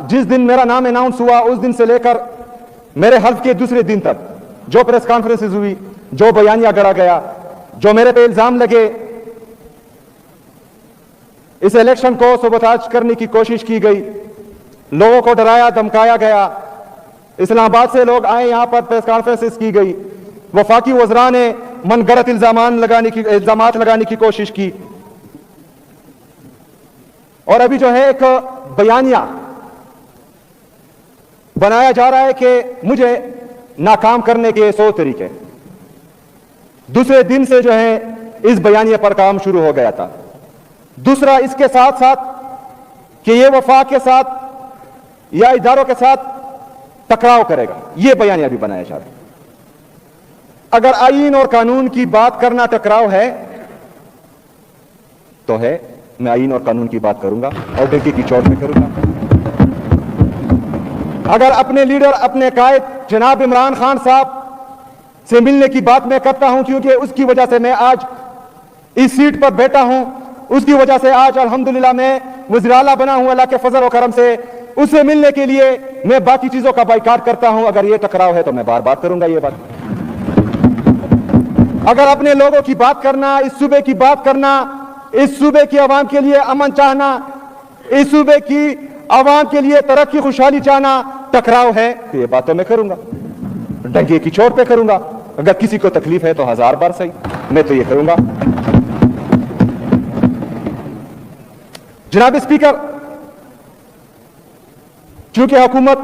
جس دن میرا نام اناؤنس ہوا اس دن سے لے کر میرے حلف کے دوسرے دن تک جو پریس کانفرنسز ہوئی، جو بیانیہ گڑا گیا، جو میرے پہ الزام لگے، اس الیکشن کو سبوتاج کرنے کی کوشش کی گئی، لوگوں کو ڈرایا دھمکایا گیا، اسلام آباد سے لوگ آئے، یہاں پر پریس کانفرنسز کی گئی، وفاقی وزراء نے من گھڑت الزامات لگانے کی کوشش کی، اور ابھی جو ہے ایک بیانیہ بنایا جا رہا ہے کہ مجھے ناکام کرنے کے 100 طریقے۔ دوسرے دن سے جو ہے اس بیانیے پر کام شروع ہو گیا تھا۔ دوسرا اس کے ساتھ ساتھ کہ یہ وفاق کے ساتھ یا اداروں کے ساتھ ٹکراؤ کرے گا، یہ بیانیہ بھی بنایا جا رہا ہے۔ اگر آئین اور قانون کی بات کرنا ٹکراؤ ہے تو ہے، میں آئین اور قانون کی بات کروں گا اور ڈنکی کی چوٹ میں کروں گا۔ اگر اپنے لیڈر، اپنے قائد جناب عمران خان صاحب سے ملنے کی بات میں کرتا ہوں، کیونکہ اس کی وجہ سے میں آج اس سیٹ پر بیٹھا ہوں، اس کی وجہ سے آج الحمدللہ میں وزیر اعلیٰ بنا ہوں اللہ کے فضل و کرم سے، اس سے ملنے کے لیے میں باقی چیزوں کا بائیکاٹ کرتا ہوں۔ اگر یہ ٹکراؤ ہے تو میں بار بار کروں گا یہ بات۔ اگر اپنے لوگوں کی بات کرنا، اس صوبے کی بات کرنا، اس صوبے کی عوام کے لیے امن چاہنا، اس صوبے کی عوام کے لیے ترقی خوشحالی چاہنا ٹکراؤ ہے تو یہ باتوں میں کروں گا، ڈنگے کی چوٹ پہ کروں گا۔ اگر کسی کو تکلیف ہے تو 1000 بار صحیح، میں تو یہ کروں گا۔ جناب اسپیکر، چونکہ حکومت